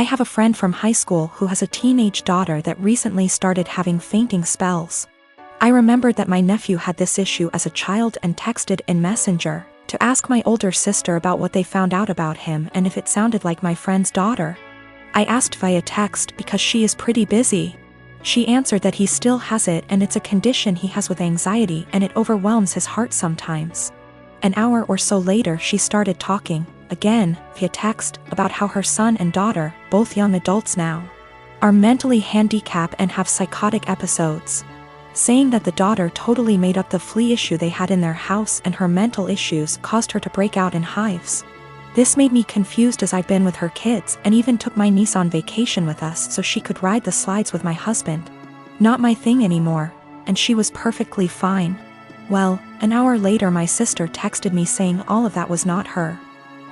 I have a friend from high school who has a teenage daughter that recently started having fainting spells. I remembered that my nephew had this issue as a child and texted in Messenger to ask my older sister about what they found out about him and if it sounded like my friend's daughter. I asked via text because she is pretty busy. She answered that he still has it and it's a condition he has with anxiety and it overwhelms his heart sometimes. An hour or so later she started talking, again, via text, about how her son and daughter, both young adults now, are mentally handicapped and have psychotic episodes. Saying that the daughter totally made up the flea issue they had in their house and her mental issues caused her to break out in hives. This made me confused as I've been with her kids and even took my niece on vacation with us so she could ride the slides with my husband. Not my thing anymore, and she was perfectly fine. Well, an hour later my sister texted me saying all of that was not her.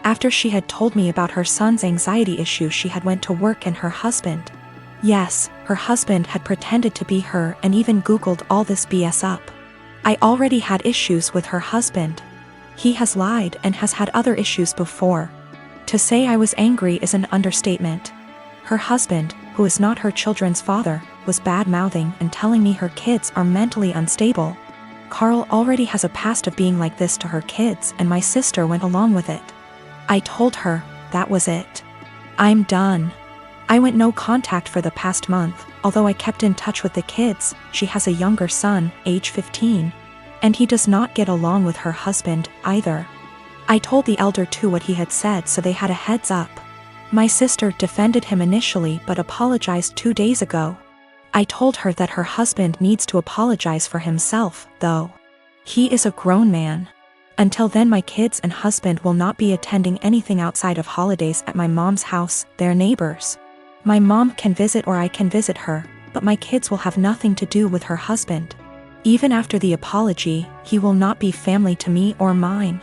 After she had told me about her son's anxiety issue, she had went to work and her husband. Yes, her husband had pretended to be her and even Googled all this BS up. I already had issues with her husband. He has lied and has had other issues before. To say I was angry is an understatement. Her husband, who is not her children's father, was bad-mouthing and telling me her kids are mentally unstable. Carl already has a past of being like this to her kids and my sister went along with it. I told her, that was it. I'm done. I went no contact for the past month, although I kept in touch with the kids. She has a younger son, age 15. And he does not get along with her husband, either. I told the elder too what he had said so they had a heads up. My sister defended him initially but apologized 2 days ago. I told her that her husband needs to apologize for himself, though. He is a grown man. Until then my kids and husband will not be attending anything outside of holidays at my mom's house, their neighbors. My mom can visit or I can visit her, but my kids will have nothing to do with her husband. Even after the apology, he will not be family to me or mine.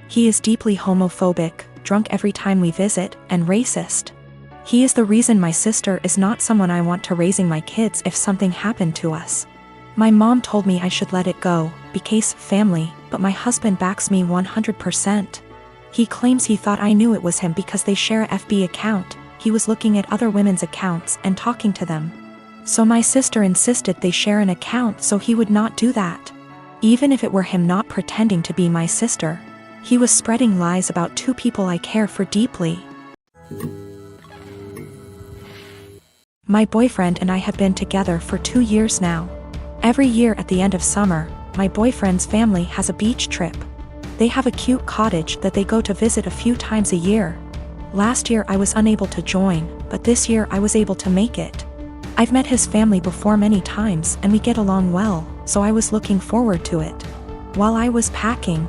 He is deeply homophobic, drunk every time we visit, and racist. He is the reason my sister is not someone I want to raising my kids if something happened to us. My mom told me I should let it go, because family, but my husband backs me 100%. He claims he thought I knew it was him because they share a FB account. He was looking at other women's accounts and talking to them. So my sister insisted they share an account so he would not do that. Even if it were him not pretending to be my sister, he was spreading lies about two people I care for deeply. My boyfriend and I have been together for 2 years now. Every year at the end of summer, my boyfriend's family has a beach trip. They have a cute cottage that they go to visit a few times a year. Last year I was unable to join, but this year I was able to make it. I've met his family before many times and we get along well, so I was looking forward to it. While I was packing,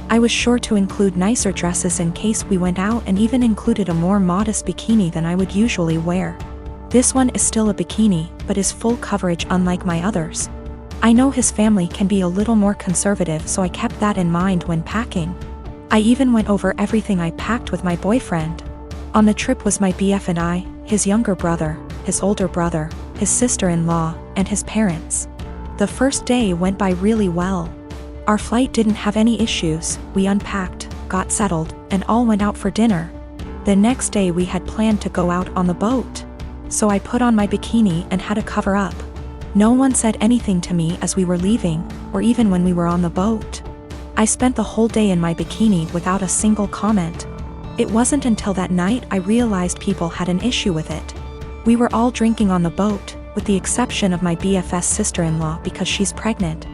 I was sure to include nicer dresses in case we went out and even included a more modest bikini than I would usually wear. This one is still a bikini, but is full coverage unlike my others. I know his family can be a little more conservative, so I kept that in mind when packing. I even went over everything I packed with my boyfriend. On the trip was my BF and I, his younger brother, his older brother, his sister-in-law, and his parents. The first day went by really well. Our flight didn't have any issues, we unpacked, got settled, and all went out for dinner. The next day we had planned to go out on the boat. So I put on my bikini and had to cover up. No one said anything to me as we were leaving, or even when we were on the boat. I spent the whole day in my bikini without a single comment. It wasn't until that night I realized people had an issue with it. We were all drinking on the boat, with the exception of my BFS sister-in-law because she's pregnant.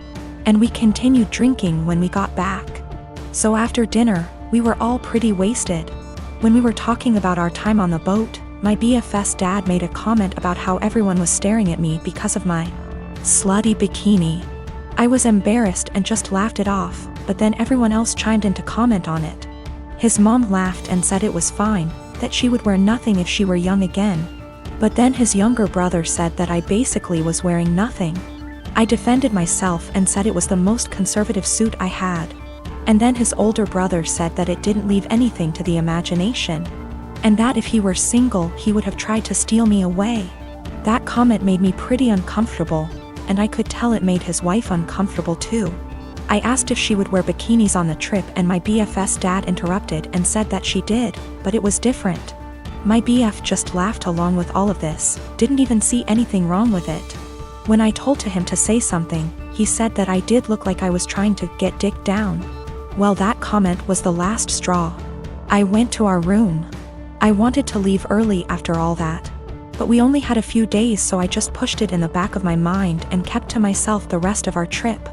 And we continued drinking when we got back. So after dinner, we were all pretty wasted. When we were talking about our time on the boat, my BFS dad made a comment about how everyone was staring at me because of my slutty bikini. I was embarrassed and just laughed it off, but then everyone else chimed in to comment on it. His mom laughed and said it was fine, that she would wear nothing if she were young again. But then his younger brother said that I basically was wearing nothing. I defended myself and said it was the most conservative suit I had. And then his older brother said that it didn't leave anything to the imagination. And that if he were single, he would have tried to steal me away. That comment made me pretty uncomfortable, and I could tell it made his wife uncomfortable too. I asked if she would wear bikinis on the trip and my BFS dad interrupted and said that she did, but it was different. My BF just laughed along with all of this, didn't even see anything wrong with it. When I told him to say something, he said that I did look like I was trying to get dick down. Well, that comment was the last straw. I went to our room. I wanted to leave early after all that. But we only had a few days, so I just pushed it in the back of my mind and kept to myself the rest of our trip.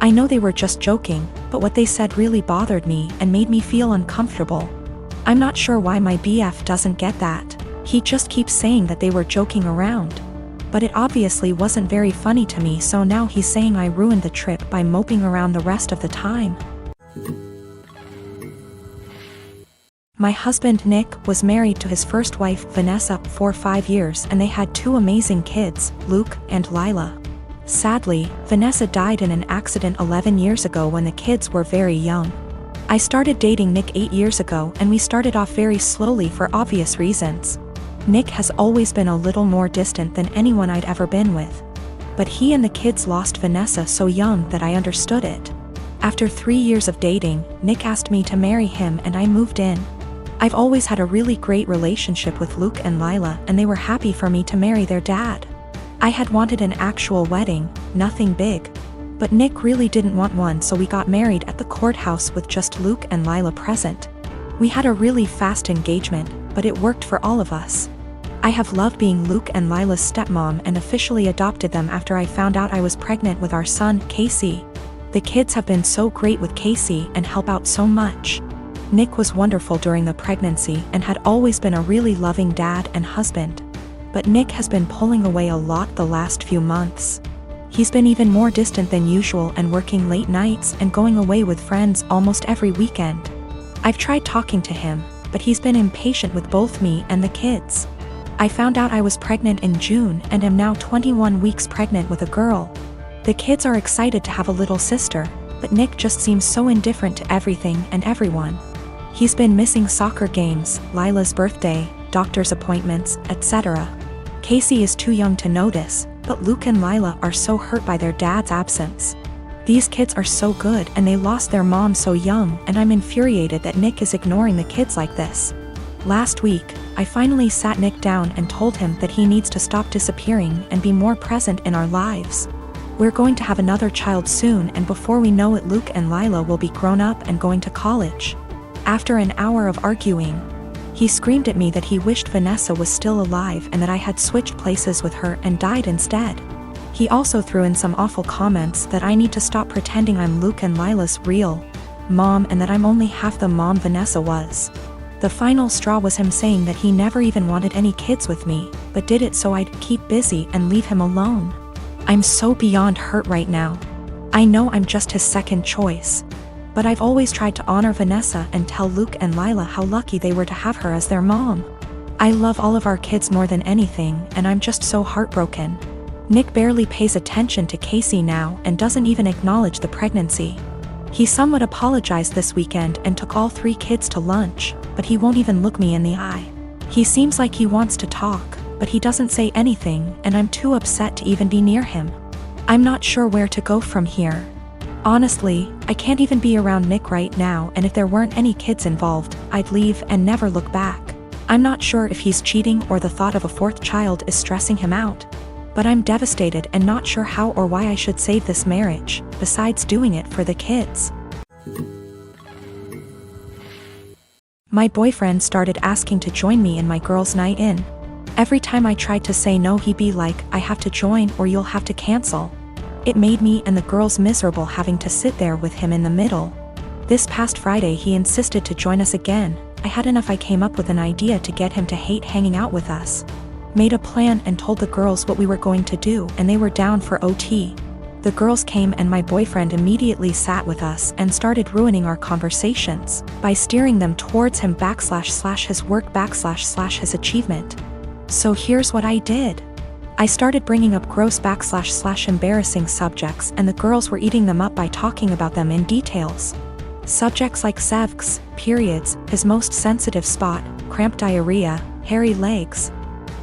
I know they were just joking, but what they said really bothered me and made me feel uncomfortable. I'm not sure why my BF doesn't get that. He just keeps saying that they were joking around. But it obviously wasn't very funny to me, so now he's saying I ruined the trip by moping around the rest of the time. My husband Nick was married to his first wife Vanessa for 5 years, and they had 2 amazing kids, Luke and Lila. Sadly, Vanessa died in an accident 11 years ago when the kids were very young. I started dating Nick 8 years ago, and we started off very slowly for obvious reasons. Nick has always been a little more distant than anyone I'd ever been with. But he and the kids lost Vanessa so young that I understood it. After 3 years of dating, Nick asked me to marry him and I moved in. I've always had a really great relationship with Luke and Lila, and they were happy for me to marry their dad. I had wanted an actual wedding, nothing big. But Nick really didn't want one, so we got married at the courthouse with just Luke and Lila present. We had a really fast engagement, but it worked for all of us. I have loved being Luke and Lila's stepmom and officially adopted them after I found out I was pregnant with our son, Casey. The kids have been so great with Casey and help out so much. Nick was wonderful during the pregnancy and had always been a really loving dad and husband. But Nick has been pulling away a lot the last few months. He's been even more distant than usual and working late nights and going away with friends almost every weekend. I've tried talking to him, but he's been impatient with both me and the kids. I found out I was pregnant in June and am now 21 weeks pregnant with a girl. The kids are excited to have a little sister, but Nick just seems so indifferent to everything and everyone. He's been missing soccer games, Lila's birthday, doctor's appointments, etc. Casey is too young to notice, but Luke and Lila are so hurt by their dad's absence. These kids are so good and they lost their mom so young, and I'm infuriated that Nick is ignoring the kids like this. Last week, I finally sat Nick down and told him that he needs to stop disappearing and be more present in our lives. We're going to have another child soon, and before we know it, Luke and Lila will be grown up and going to college. After an hour of arguing, he screamed at me that he wished Vanessa was still alive and that I had switched places with her and died instead. He also threw in some awful comments that I need to stop pretending I'm Luke and Lila's real mom and that I'm only half the mom Vanessa was. The final straw was him saying that he never even wanted any kids with me, but did it so I'd keep busy and leave him alone. I'm so beyond hurt right now. I know I'm just his second choice. But I've always tried to honor Vanessa and tell Luke and Lila how lucky they were to have her as their mom. I love all of our kids more than anything, and I'm just so heartbroken. Nick barely pays attention to Casey now and doesn't even acknowledge the pregnancy. He somewhat apologized this weekend and took all 3 kids to lunch, but he won't even look me in the eye. He seems like he wants to talk, but he doesn't say anything, and I'm too upset to even be near him. I'm not sure where to go from here. Honestly, I can't even be around Nick right now, and if there weren't any kids involved, I'd leave and never look back. I'm not sure if he's cheating or the thought of a 4th child is stressing him out. But I'm devastated and not sure how or why I should save this marriage, besides doing it for the kids. My boyfriend started asking to join me in my girls' night in. Every time I tried to say no, he'd be like, "I have to join or you'll have to cancel." It made me and the girls miserable having to sit there with him in the middle. This past Friday he insisted to join us again. I had enough. I came up with an idea to get him to hate hanging out with us. Made a plan and told the girls what we were going to do, and they were down for OT. The girls came and my boyfriend immediately sat with us and started ruining our conversations by steering them towards him / his work / his achievement. So here's what I did. I started bringing up gross / embarrassing subjects, and the girls were eating them up by talking about them in details. Subjects like sevks, periods, his most sensitive spot, cramp diarrhea, hairy legs,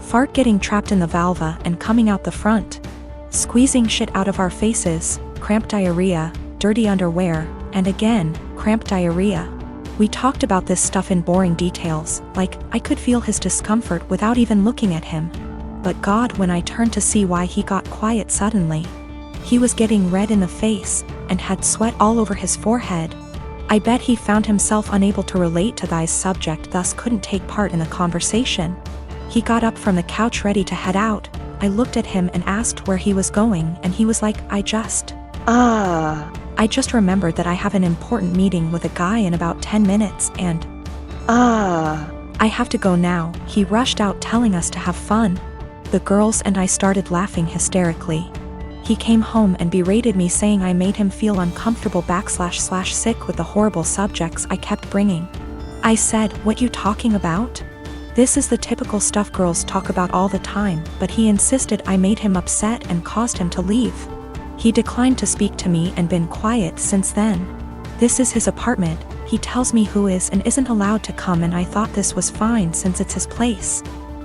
fart getting trapped in the vulva and coming out the front, squeezing shit out of our faces, cramp diarrhea, dirty underwear, and again, cramp diarrhea. We talked about this stuff in boring details, like, I could feel his discomfort without even looking at him. But God, when I turned to see why he got quiet suddenly. He was getting red in the face, and had sweat all over his forehead. I bet he found himself unable to relate to thy subject, thus couldn't take part in the conversation. He got up from the couch ready to head out. I looked at him and asked where he was going, and he was like, I just remembered that I have an important meeting with a guy in about 10 minutes, and I have to go now. He rushed out telling us to have fun. The girls and I started laughing hysterically. He came home and berated me, saying I made him feel uncomfortable / sick with the horrible subjects I kept bringing. I said, what you talking about? This is the typical stuff girls talk about all the time, but he insisted I made him upset and caused him to leave. He declined to speak to me and been quiet since then. This is his apartment. He tells me who is and isn't allowed to come, and I thought this was fine since it's his place.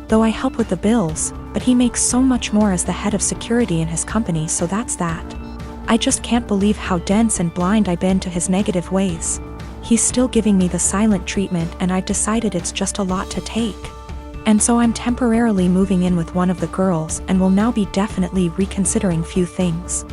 Though I help with the bills, but he makes so much more as the head of security in his company, so that's that. I just can't believe how dense and blind I've been to his negative ways. He's still giving me the silent treatment, and I've decided it's just a lot to take. And so I'm temporarily moving in with one of the girls and will now be definitely reconsidering few things.